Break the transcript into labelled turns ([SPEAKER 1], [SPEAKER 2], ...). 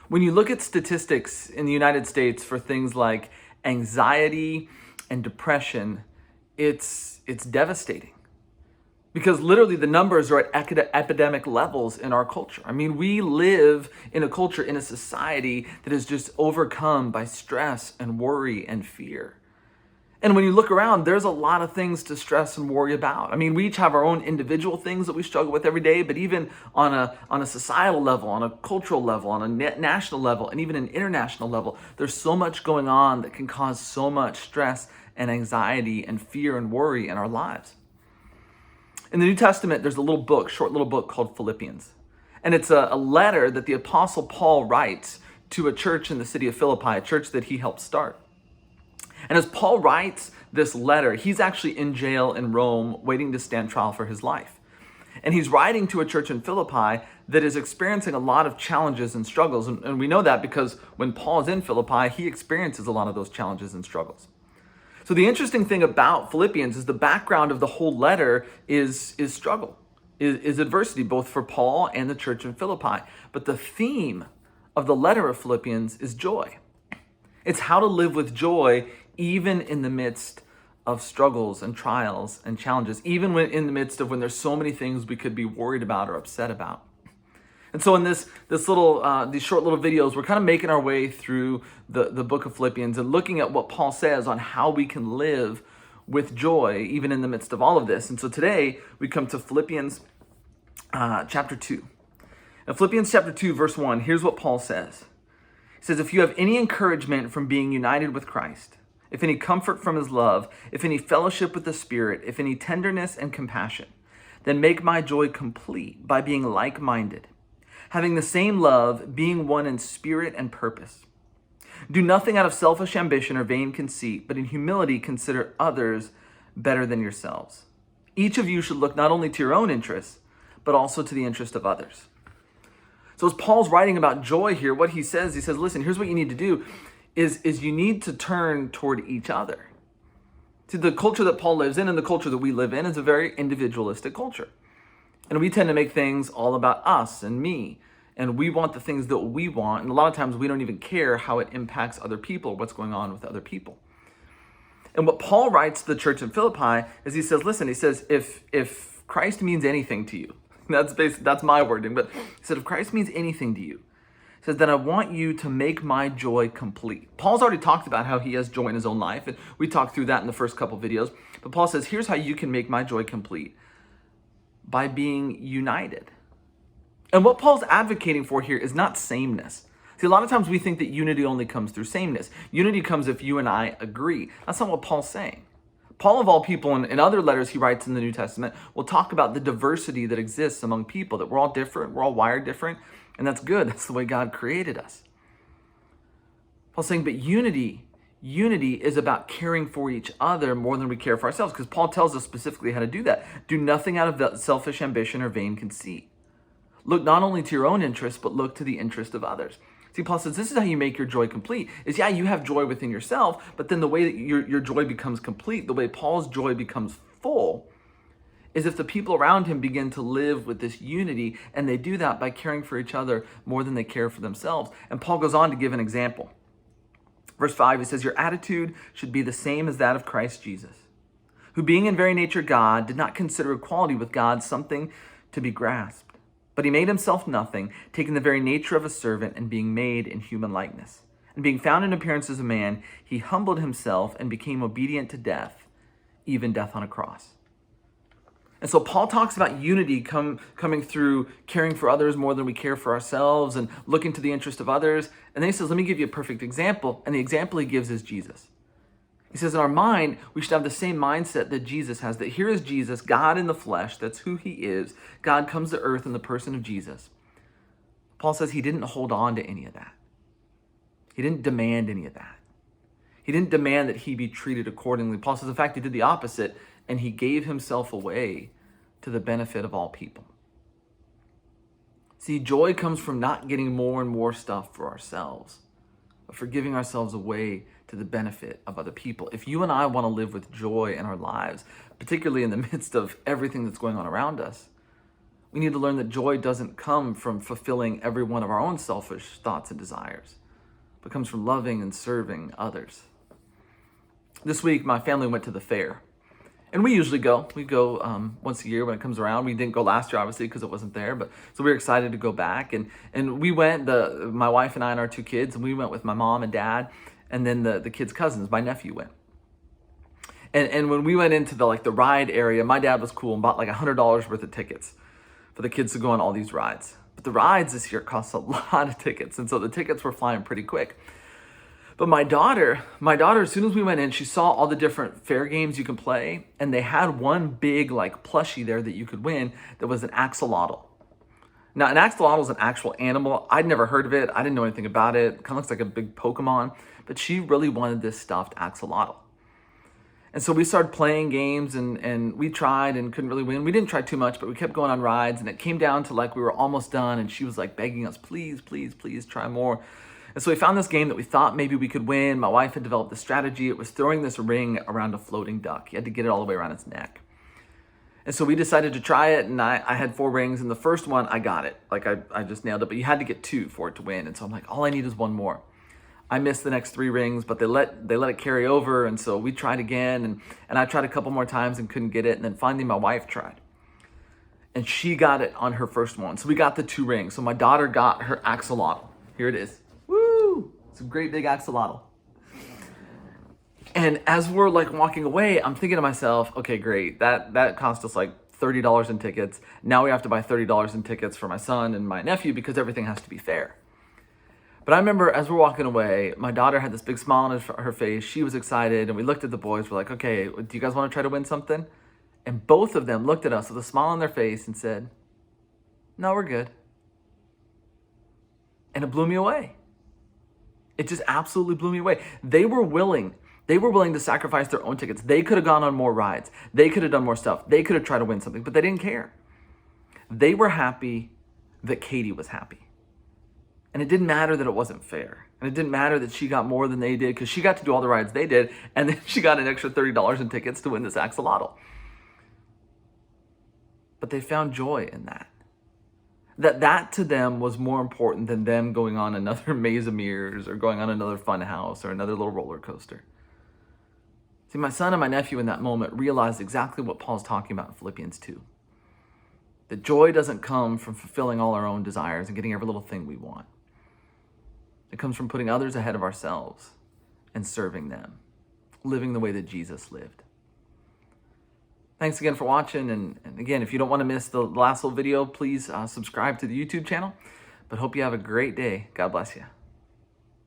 [SPEAKER 1] When you look at statistics in the United States for things like anxiety and depression, it's devastating because literally the numbers are at epidemic levels in our culture. I mean, we live in a culture, in a society that is just overcome by stress and worry and fear. And when you look around, there's a lot of things to stress and worry about. I mean, we each have our own individual things that we struggle with every day, but even on a societal level, on a cultural level, on a national level, and even an international level, there's so much going on that can cause so much stress and anxiety and fear and worry in our lives. In the New Testament, there's a little book, short little book called Philippians. And it's a letter that the Apostle Paul writes to a church in the city of Philippi, a church that he helped start. And as Paul writes this letter, he's actually in jail in Rome waiting to stand trial for his life. And he's writing to a church in Philippi that is experiencing a lot of challenges and struggles. And we know that because when Paul is in Philippi, he experiences a lot of those challenges and struggles. So the interesting thing about Philippians is the background of the whole letter is struggle, is adversity, both for Paul and the church in Philippi. But the theme of the letter of Philippians is joy. It's how to live with joy even in the midst of struggles and trials and challenges, even when in the midst of when there's so many things we could be worried about or upset about. And so in these short little videos, we're kind of making our way through the book of Philippians and looking at what Paul says on how we can live with joy even in the midst of all of this. And so today we come to Philippians chapter 2. In Philippians chapter 2, verse 1, here's what Paul says. He says, if you have any encouragement from being united with Christ, if any comfort from his love, if any fellowship with the Spirit, if any tenderness and compassion, then make my joy complete by being like-minded, having the same love, being one in spirit and purpose. Do nothing out of selfish ambition or vain conceit, but in humility consider others better than yourselves. Each of you should look not only to your own interests, but also to the interest of others. So as Paul's writing about joy here, what he says, listen, here's what you need to do is you need to turn toward each other. See, the culture that Paul lives in and the culture that we live in is a very individualistic culture. And we tend to make things all about us and me. And we want the things that we want. And a lot of times we don't even care how it impacts other people, what's going on with other people. And what Paul writes to the church in Philippi is he says, listen, he says, if Christ means anything to you, that's my wording, but he said, if Christ means anything to you, he says, then I want you to make my joy complete. Paul's already talked about how he has joy in his own life, and we talked through that in the first couple videos. But Paul says, here's how you can make my joy complete, by being united. And what Paul's advocating for here is not sameness. See, a lot of times we think that unity only comes through sameness. Unity comes if you and I agree. That's not what Paul's saying. Paul, of all people, in other letters he writes in the New Testament, will talk about the diversity that exists among people, that we're all different, we're all wired different, and that's good. That's the way God created us. Paul's saying, but unity is about caring for each other more than we care for ourselves, because Paul tells us specifically how to do that. Do nothing out of selfish ambition or vain conceit. Look not only to your own interest, but look to the interest of others. See, Paul says this is how you make your joy complete. Is you have joy within yourself, but then the way that your joy becomes complete, the way Paul's joy becomes full, is if the people around him begin to live with this unity, and they do that by caring for each other more than they care for themselves. And Paul goes on to give an example. Verse 5, he says, your attitude should be the same as that of Christ Jesus, who being in very nature God, did not consider equality with God something to be grasped. But he made himself nothing, taking the very nature of a servant and being made in human likeness. And being found in appearance as a man, he humbled himself and became obedient to death, even death on a cross. And so Paul talks about unity coming through caring for others more than we care for ourselves and looking to the interest of others. And then he says, let me give you a perfect example. And the example he gives is Jesus. He says in our mind, we should have the same mindset that Jesus has, that here is Jesus, God in the flesh. That's who he is. God comes to earth in the person of Jesus. Paul says he didn't hold on to any of that. He didn't demand any of that. He didn't demand that he be treated accordingly. Paul says, in fact, he did the opposite, and he gave himself away to the benefit of all people. See, joy comes from not getting more and more stuff for ourselves, but for giving ourselves away to the benefit of other people. If you and I want to live with joy in our lives, particularly in the midst of everything that's going on around us, We need to learn that joy doesn't come from fulfilling every one of our own selfish thoughts and desires, but comes from loving and serving others. This week, my family went to the fair. And we usually go. We go once a year when it comes around. We didn't go last year, obviously, because it wasn't there. But so we were excited to go back. And we went, my wife and I and our two kids, and we went with my mom and dad, and then the kids' cousins. My nephew went. And when we went into the ride area, my dad was cool and bought like $100 worth of tickets for the kids to go on all these rides. But the rides this year cost a lot of tickets, and so the tickets were flying pretty quick. But my daughter, as soon as we went in, she saw all the different fair games you can play, and they had one big plushie there that you could win that was an axolotl. Now, an axolotl is an actual animal. I'd never heard of it. I didn't know anything about it. It kind of looks like a big Pokemon, but she really wanted this stuffed axolotl. And so we started playing games, and we tried and couldn't really win. We didn't try too much, but we kept going on rides, and it came down to we were almost done, and she was begging us, please, please, please try more. And so we found this game that we thought maybe we could win. My wife had developed this strategy. It was throwing this ring around a floating duck. You had to get it all the way around its neck. And so we decided to try it, and I had 4 rings, and the first one, I got it. I just nailed it, but you had to get 2 for it to win. And so I'm like, all I need is 1 more. I missed the next 3 rings, but they let it carry over, and so we tried again, and I tried a couple more times and couldn't get it, and then finally my wife tried. And she got it on her first one. So we got the 2 rings. So my daughter got her axolotl. Here it is. Woo! It's a great big axolotl. And as we're walking away, I'm thinking to myself, okay, great. That cost us $30 in tickets. Now we have to buy $30 in tickets for my son and my nephew because everything has to be fair. But I remember as we're walking away, my daughter had this big smile on her face. She was excited, and we looked at the boys. We're like, okay, do you guys want to try to win something? And both of them looked at us with a smile on their face and said, no, we're good. And it blew me away. It just absolutely blew me away. They were willing to sacrifice their own tickets. They could have gone on more rides. They could have done more stuff. They could have tried to win something, but they didn't care. They were happy that Katie was happy. And it didn't matter that it wasn't fair. And it didn't matter that she got more than they did, because she got to do all the rides they did, and then she got an extra $30 in tickets to win this axolotl. But they found joy in that. That to them was more important than them going on another maze of mirrors or going on another fun house or another little roller coaster. See, my son and my nephew in that moment realized exactly what Paul's talking about in Philippians 2. That joy doesn't come from fulfilling all our own desires and getting every little thing we want. It comes from putting others ahead of ourselves and serving them, living the way that Jesus lived. Thanks again for watching. And again, if you don't want to miss the last little video, please subscribe to the YouTube channel. But hope you have a great day. God bless you.